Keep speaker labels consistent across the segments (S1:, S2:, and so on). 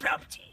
S1: Property.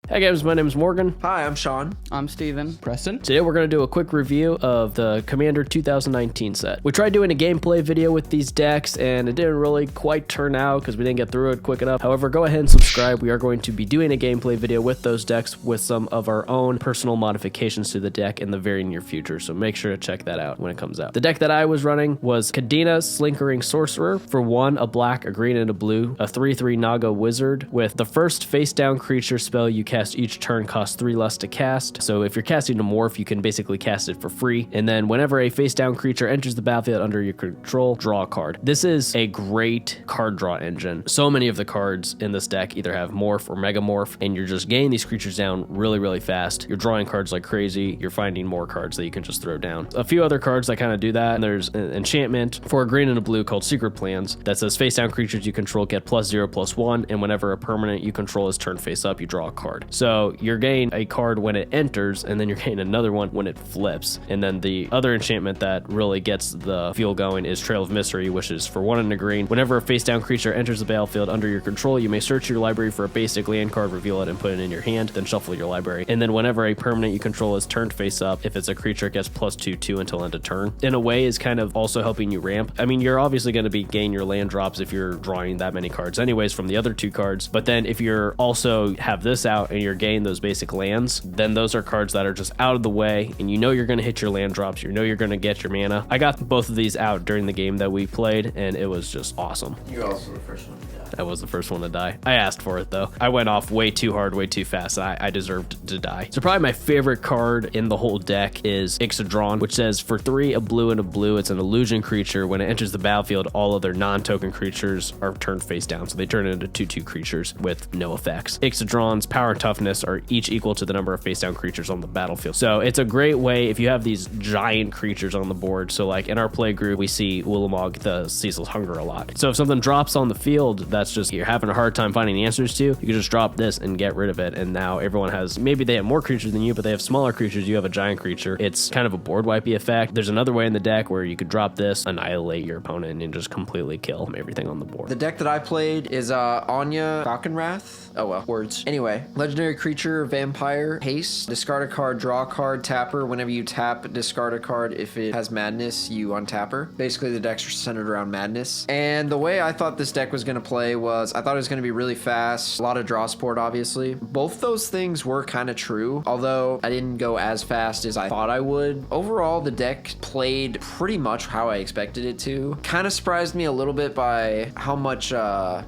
S2: Hey guys, my name is Morgan.
S3: Hi, I'm Sean.
S4: I'm Steven.
S5: Preston.
S2: Today we're going to do a quick review of the Commander 2019 set. We tried doing a gameplay video with these decks and it didn't really quite turn out because we didn't get through it quick enough. However, go ahead and subscribe. We are going to be doing a gameplay video with those decks with some of our own personal modifications to the deck in the very near future, so make sure to check that out when it comes out. The deck that I was running was Kadena Slinkering Sorcerer for 1, a black, a green, and a blue, a 3/3 Naga Wizard with the first face down creature spell you cast each turn costs 3 less to cast. So if you're casting a morph, you can basically cast it for free. And then whenever a face down creature enters the battlefield under your control, draw a card. This is a great card draw engine. So many of the cards in this deck either have morph or mega morph, and you're just getting these creatures down really, really fast. You're drawing cards like crazy. You're finding more cards that you can just throw down. A few other cards that kind of do that, and there's an enchantment for a green and a blue called Secret Plans that says face down creatures you control get +0/+1, and whenever a permanent you control is turned face up, you draw a card. So you're getting a card when it enters, and then you're getting another one when it flips. And then the other enchantment that really gets the fuel going is Trail of Mystery, which is for 1 and a green. Whenever a face down creature enters the battlefield under your control, you may search your library for a basic land card, reveal it, and put it in your hand, then shuffle your library. And then whenever a permanent you control is turned face up, if it's a creature, it gets +2/2 until end of turn. In a way, is kind of also helping you ramp. I mean, you're obviously going to be gaining your land drops if you're drawing that many cards anyways from the other 2 cards, but then if you're also have this out and you're gaining those basic lands, then those are cards that are just out of the way, and you know you're going to hit your land drops, you know you're going to get your mana. I got both of these out during the game that we played, and it was just awesome.
S3: You're also the first one to die.
S2: I was the first one to die. I asked for it though. I went off way too hard, way too fast. I deserved to die. So probably my favorite card in the whole deck is Ixodron, which says for 3, a blue and a blue, it's an illusion creature. When it enters the battlefield, all other non-token creatures are turned face down, so they turn into 2/2 creatures with no effects. Ixodron's power and toughness are each equal to the number of face down creatures on the battlefield. So it's a great way if you have these giant creatures on the board. So like in our play group, we see Ulamog, the Cecil's Hunger, a lot. So if something drops on the field that's just you're having a hard time finding the answers to, you can just drop this and get rid of it. And now everyone has, maybe they have more creatures than you, but they have smaller creatures. You have a giant creature. It's kind of a board wipey effect. There's another way in the deck where you could drop this, annihilate your opponent, and just completely kill everything on the board.
S3: The deck that I played is Anya, Falconwrath. Oh well, words. Anyway, legendary creature, vampire, haste, discard a card, draw a card, tapper. Whenever you tap, discard a card. If it has madness, you untap her. Basically, the decks are centered around madness. And the way I thought this deck was going to play was I thought it was going to be really fast, a lot of draw support, obviously. Both those things were kind of true, although I didn't go as fast as I thought I would. Overall, the deck played pretty much how I expected it to. Kind of surprised me a little bit by how much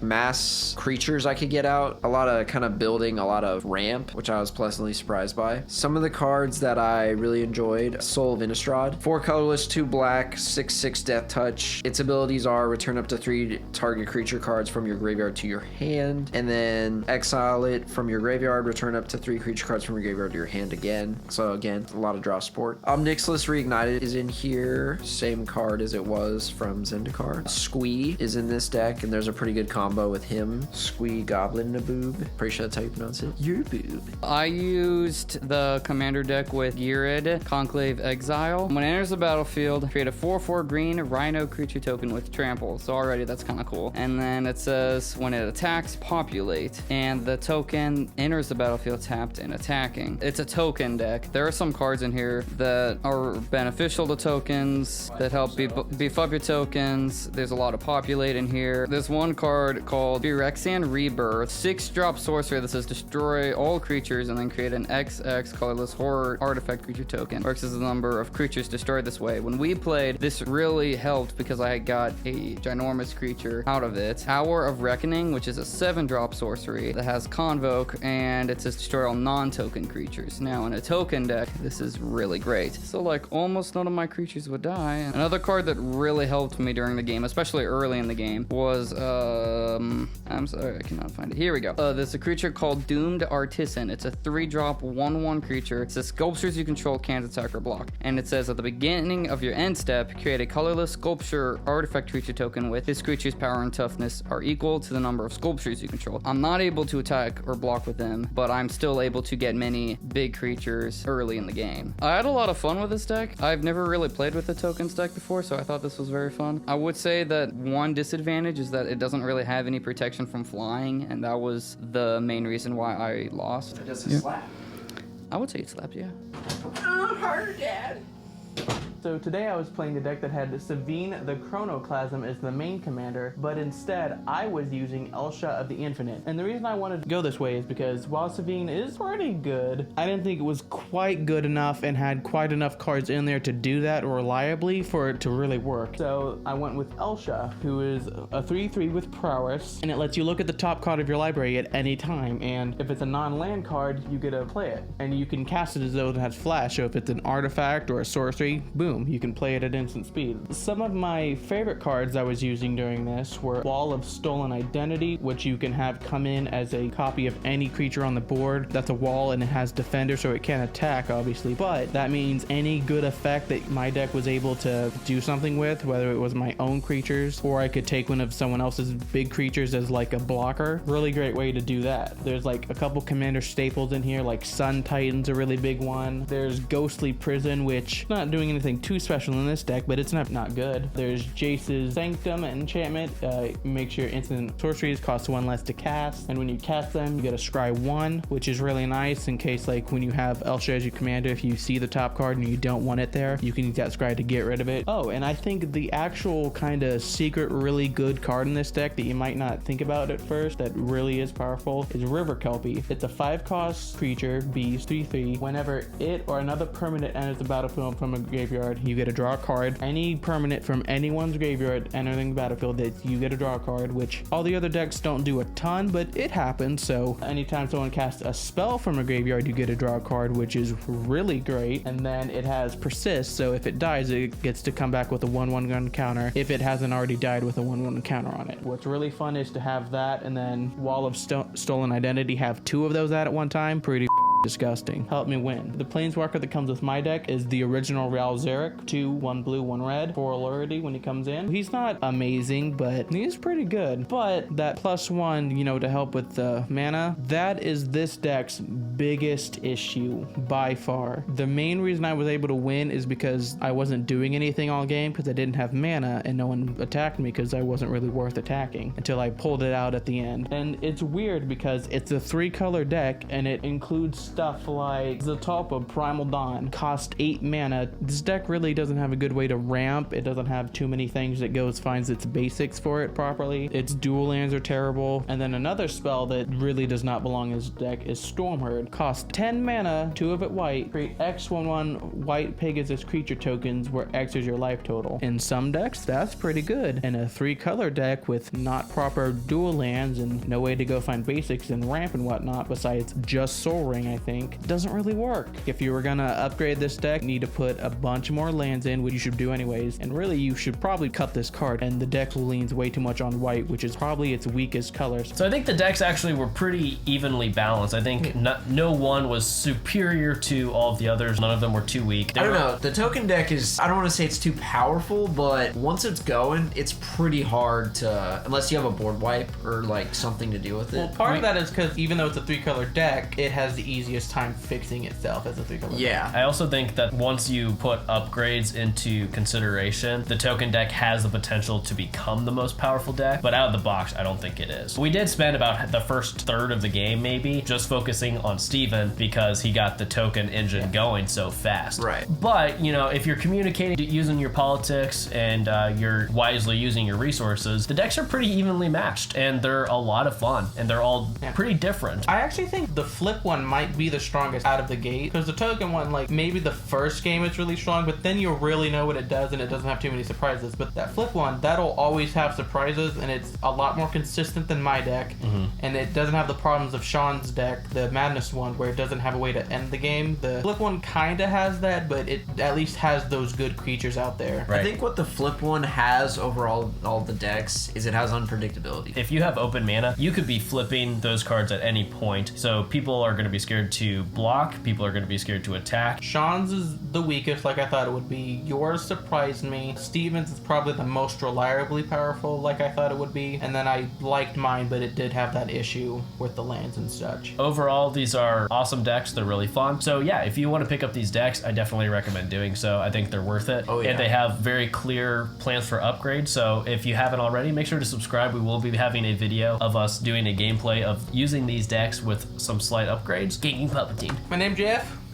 S3: mass creatures I could get out. A lot of kind of building, a lot of ramp, which I was pleasantly surprised by. Some of the cards that I really enjoyed: Soul of Innistrad, 4 colorless, 2 black, 6/6 death touch. Its abilities are return up to 3 target creature cards from your graveyard to your hand, and then exile it from your graveyard, return up to 3 creature cards from your graveyard to your hand again. So again, a lot of draw support. Nixless Reignited is in here, same card as it was from Zendikar. Squee is in this deck, and there's a pretty good combo with him. Squee Goblin Naboob, pretty sure that's how you pronounce it. Your boob.
S4: I used the commander deck with Girid, Conclave Exile. When it enters the battlefield, create a 4/4 green rhino creature token with trample. So already that's kind of cool. And then it says when it attacks, populate, and the token enters the battlefield tapped and attacking. It's a token deck. There are some cards in here that are beneficial to tokens, that help beef up your tokens. There's a lot of populate in here. There's one card called Phyrexian Rebirth, 6-drop sorcery that says destroy all creatures and then create an XX colorless horror artifact creature token. Works as the number of creatures destroyed this way. When we played, this really helped because I got a ginormous creature out of it. Hour of Reckoning, which is a 7-drop sorcery that has Convoke, and it says destroy all non-token creatures. Now in a token deck, this is really great. So like almost none of my creatures would die. Another card that really helped me during the game, especially early in the game, was I'm sorry, I cannot find it. Here we go. There's a creature called Doom named Artisan. It's a 3-drop 1/1 creature. It says sculptures you control can't attack or block. And it says at the beginning of your end step, create a colorless sculpture artifact creature token with this creature's power and toughness are equal to the number of sculptures you control. I'm not able to attack or block with them, but I'm still able to get many big creatures early in the game. I had a lot of fun with this deck. I've never really played with the tokens deck before, so I thought this was very fun. I would say that one disadvantage is that it doesn't really have any protection from flying, and that was the main reason why I lost.
S3: Does it slap?
S4: I would say it slapped, yeah.
S3: Oh, harder, Dad.
S1: So today I was playing the deck that had Savine the Chronoclasm as the main commander, but instead I was using Elsha of the Infinite. And the reason I wanted to go this way is because while Savine is pretty good, I didn't think it was quite good enough and had quite enough cards in there to do that reliably for it to really work. So I went with Elsha, who is a 3/3 with prowess, and it lets you look at the top card of your library at any time, and if it's a non-land card, you get to play it. And you can cast it as though it has flash, so if it's an artifact or a sorcery, boom, you can play it at instant speed. Some of my favorite cards I was using during this were Wall of Stolen Identity, which you can have come in as a copy of any creature on the board. That's a wall and it has defender, so it can't attack obviously, but that means any good effect that my deck was able to do something with, whether it was my own creatures or I could take one of someone else's big creatures as like a blocker. Really great way to do that. There's like a couple commander staples in here, like Sun Titan's a really big one. There's Ghostly Prison, which not doing anything too special in this deck, but it's not good. There's Jace's Sanctum enchantment. Makes your instant sorceries cost 1 less to cast, and when you cast them you get a scry 1, which is really nice in case like when you have Elsha as your commander, if you see the top card and you don't want it there, you can use that scry to get rid of it. Oh, and I think the actual kind of secret really good card in this deck that you might not think about at first that really is powerful is River Kelpie. It's a 5-cost creature, beast, 3/3. Whenever it or another permanent enters the battlefield from a graveyard, you get to draw a card. Any permanent from anyone's graveyard entering the battlefield, that you get to draw a card, which all the other decks don't do a ton, but it happens. So anytime someone casts a spell from a graveyard, you get to draw a card, which is really great. And then it has persist, so if it dies, it gets to come back with a 1/1 gun counter if it hasn't already died with a 1/1 counter on it. What's really fun is to have that and then Wall of Stolen Identity, have 2 of those at one time. Pretty disgusting. Help me win. The Planeswalker that comes with my deck is the original Ral Zarek, 2, 1 blue, 1 red, 4 already when he comes in. He's not amazing, but he's pretty good. But that +1, you know, to help with the mana, that is this deck's biggest issue by far. The main reason I was able to win is because I wasn't doing anything all game because I didn't have mana and no one attacked me because I wasn't really worth attacking until I pulled it out at the end. And it's weird because it's a 3-color deck and it includes stuff like Zatopa Primal Dawn, cost 8 mana. This deck really doesn't have a good way to ramp. It doesn't have too many things that finds its basics for it properly. Its dual lands are terrible. And then another spell that really does not belong in this deck is Stormherd. Cost 10 mana, 2 of it white. Create X/1/1 white Pegasus creature tokens where X is your life total. In some decks, that's pretty good. In a 3-color deck with not proper dual lands and no way to go find basics and ramp and whatnot besides just Soul Ring, I think, doesn't really work. If you were gonna upgrade this deck, you need to put a bunch more lands in, which you should do anyways, and really you should probably cut this card, and the deck leans way too much on white, which is probably its weakest colors.
S2: So I think the decks actually were pretty evenly balanced. I think no one was superior to all of the others. None of them were too weak.
S3: I don't know. The token deck is, I don't want to say it's too powerful, but once it's going, it's pretty hard to, unless you have a board wipe or like something to do with it.
S1: Well, part of that is because even though it's a 3-color deck, it has the easiest time fixing itself as a 3-color deck.
S3: Yeah.
S2: I also think that once you put upgrades into consideration, the token deck has the potential to become the most powerful deck, but out of the box, I don't think it is. We did spend about the first third of the game maybe just focusing on Steven because he got the token engine going so fast.
S3: Right.
S2: But, you know, if you're communicating using your politics and you're wisely using your resources, the decks are pretty evenly matched and they're a lot of fun and they're all pretty different.
S1: I actually think the flip one might be the strongest out of the gate because the token one, like maybe the first game it's really strong, but then you'll really know what it does and it doesn't have too many surprises. But that flip one, that'll always have surprises and it's a lot more consistent than my deck, and it doesn't have the problems of Sean's deck, the Madness one where it doesn't have a way to end the game. The flip one kind of has that, but it at least has those good creatures out there.
S3: I think what the flip one has over all the decks is it has unpredictability.
S5: If you have open mana, you could be flipping those cards at any point. So people are going to be scared to block. People are going to be scared to attack.
S1: Sean's is the weakest, like I thought it would be. Yours surprised me. Steven's is probably the most reliably powerful, like I thought it would be. And then I liked mine, but it did have that issue with the lands and such.
S5: Overall, these are awesome decks. They're really fun. So yeah, if you want to pick up these decks, I definitely recommend doing so. I think they're worth it.
S3: Oh, yeah.
S5: And they have very clear plans for upgrades. So if you haven't already, make sure to subscribe. We will be having a video of us doing a gameplay of using these decks with some slight upgrades. Gaming Palpatine.
S1: My name's Jeff.